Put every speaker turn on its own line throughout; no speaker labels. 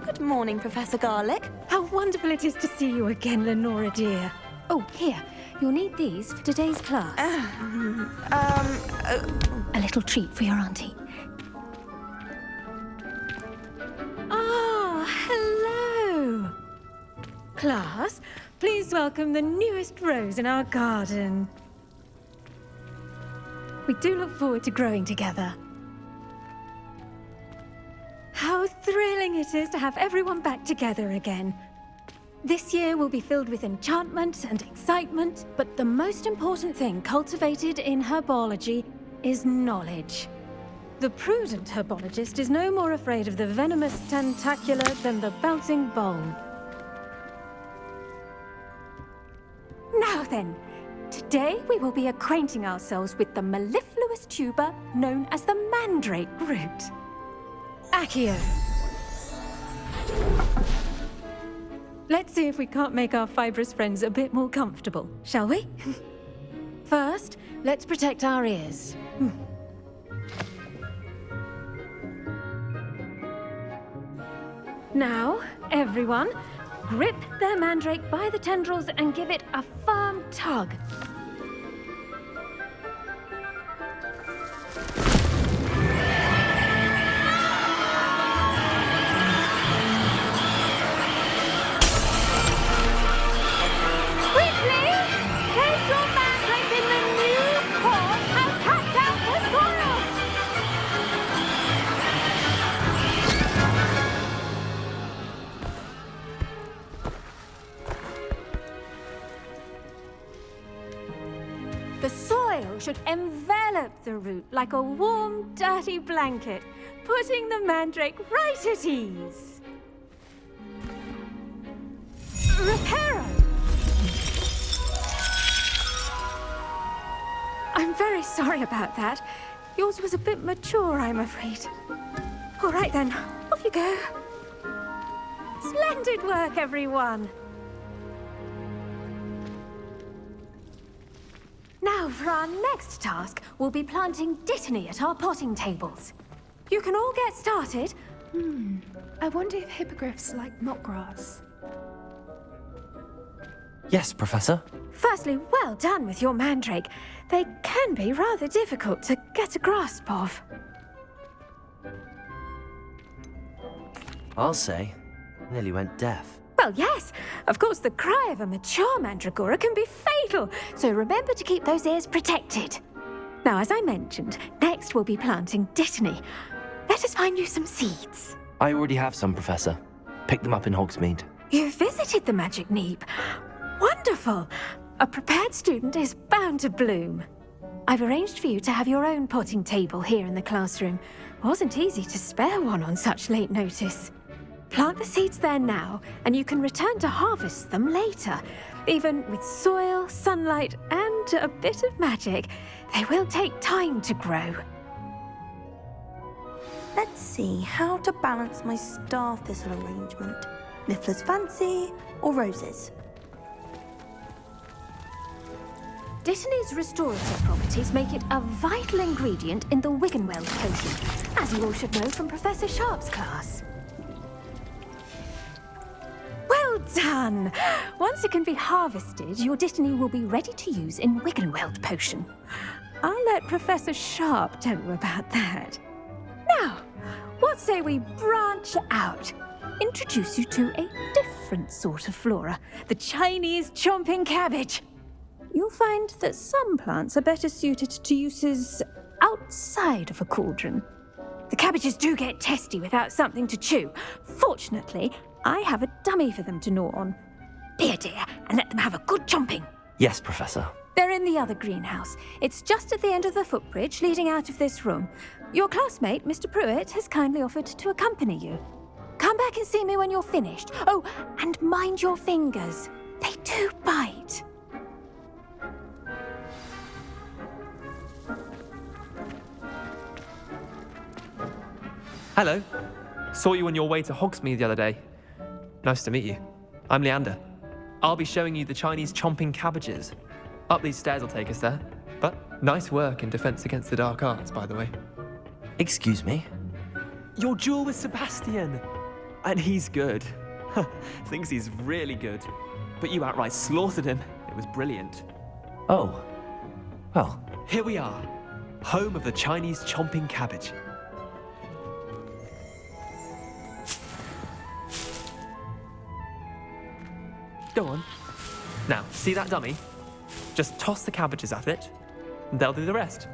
Good morning, Professor Garlick.
How wonderful it is to see you again, Lenora dear. Oh, here. You'll need these for today's class. A little treat for your auntie. Ah, hello. Class, please welcome the newest rose in our garden. We do look forward to growing together. How thrilling it is to have everyone back together again. This year will be filled with enchantment and excitement, but the most important thing cultivated in herbology is knowledge. The prudent herbologist is no more afraid of the venomous tentacula than the bouncing bulb. Now then, today we will be acquainting ourselves with the mellifluous tuber known as the mandrake root. Accio. Let's see if we can't make our fibrous friends a bit more comfortable, shall we? First, let's protect our ears. Now, everyone, grip their mandrake by the tendrils and give it a firm tug. The soil should envelop the root like a warm, dirty blanket, putting the mandrake right at ease. Reparo! I'm very sorry about that. Yours was a bit mature, I'm afraid. All right then, off you go. Splendid work, everyone. Now, for our next task, we'll be planting dittany at our potting tables. You can all get started.
I wonder if hippogriffs like knotgrass.
Yes, Professor.
Firstly, well done with your mandrake. They can be rather difficult to get a grasp of.
I'll say, nearly went deaf.
Well, yes. Of course, the cry of a mature mandragora can be fatal, so remember to keep those ears protected. Now, as I mentioned, next we'll be planting dittany. Let us find you some seeds.
I already have some, Professor. Picked them up in Hogsmeade.
You visited the Magic Neep. Wonderful. A prepared student is bound to bloom. I've arranged for you to have your own potting table here in the classroom. Wasn't easy to spare one on such late notice. Plant the seeds there now, and you can return to harvest them later. Even with soil, sunlight, and a bit of magic, they will take time to grow.
Let's see how to balance my star thistle arrangement. Niffler's fancy or roses?
Dittany's restorative properties make it a vital ingredient in the Wiggenweld potion, as you all should know from Professor Sharp's class. Well done! Once it can be harvested, your dittany will be ready to use in Wiggenweld potion. I'll let Professor Sharp tell you about that. Now, what say we branch out? Introduce you to a different sort of flora, the Chinese chomping cabbage. You'll find that some plants are better suited to uses outside of a cauldron. The cabbages do get testy without something to chew. Fortunately, I have a dummy for them to gnaw on. Be a dear and let them have a good chomping.
Yes, Professor.
They're in the other greenhouse. It's just at the end of the footbridge leading out of this room. Your classmate, Mr. Pruitt, has kindly offered to accompany you. Come back and see me when you're finished. Oh, and mind your fingers. They do bite.
Hello. Saw you on your way to Hogsmeade the other day. Nice to meet you. I'm Leander. I'll be showing you the Chinese chomping cabbages. Up these stairs will take us there. But nice work in Defense Against the Dark Arts, by the way.
Excuse me?
Your duel with Sebastian! And he's good. Thinks he's really good. But you outright slaughtered him. It was brilliant.
Oh. Well,
Here we are, home of the Chinese chomping cabbage. Go on. Now, see that dummy? Just toss the cabbages at it, and they'll do the rest.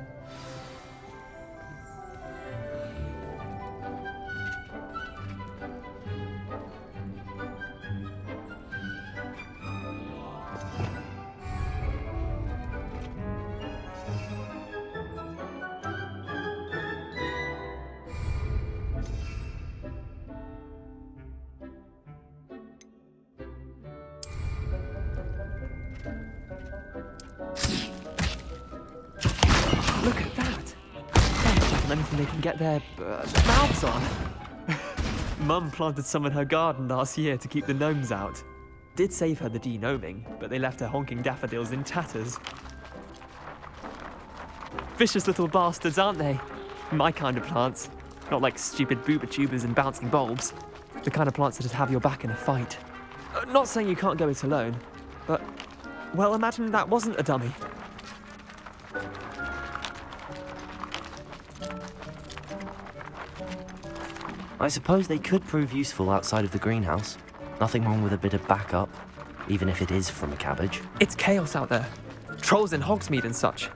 Look at that! They're taking anything they can get their mouths on. Mum planted some in her garden last year to keep the gnomes out. Did save her the de-gnoming, but they left her honking daffodils in tatters. Vicious little bastards, aren't they? My kind of plants. Not like stupid booba tubers and bouncing bulbs. The kind of plants that'd have your back in a fight. Not saying you can't go it alone, but, well, imagine that wasn't a dummy.
I suppose they could prove useful outside of the greenhouse. Nothing wrong with a bit of backup, even if it is from a cabbage.
It's chaos out there. Trolls in Hogsmeade and such.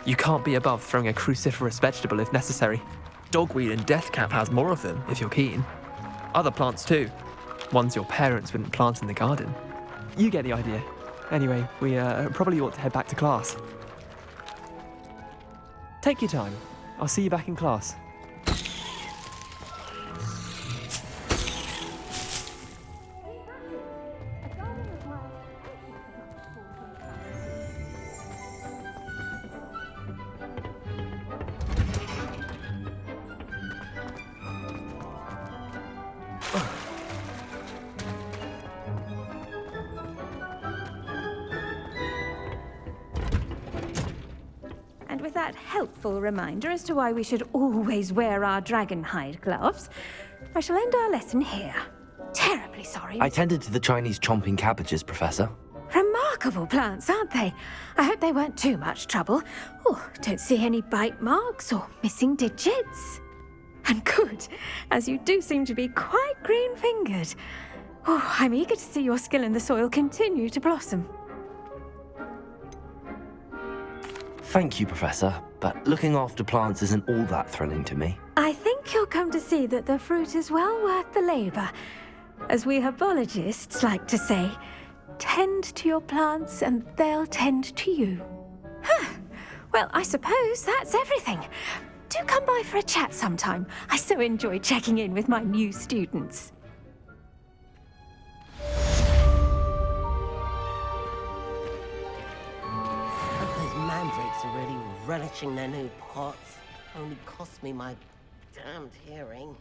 You can't be above throwing a cruciferous vegetable if necessary. Dogweed and deathcap has more of them, if you're keen. Other plants too. Ones your parents wouldn't plant in the garden. You get the idea. Anyway, we probably ought to head back to class. Take your time. I'll see you back in class.
And with that helpful reminder as to why we should always wear our dragon hide gloves, I shall end our lesson here. Terribly sorry.
I tended to the Chinese chomping cabbages, Professor.
Remarkable plants, aren't they? I hope they weren't too much trouble. Oh, don't see any bite marks or missing digits. And good, as you do seem to be quite green-fingered. Oh, I'm eager to see your skill in the soil continue to blossom.
Thank you, Professor, but looking after plants isn't all that thrilling to me.
I think you'll come to see that the fruit is well worth the labour. As we herbologists like to say, tend to your plants and they'll tend to you. Huh. Well, I suppose that's everything. Do come by for a chat sometime. I so enjoy checking in with my new students.
Those mandrakes are really relishing their new pots. Only cost me my damned hearing.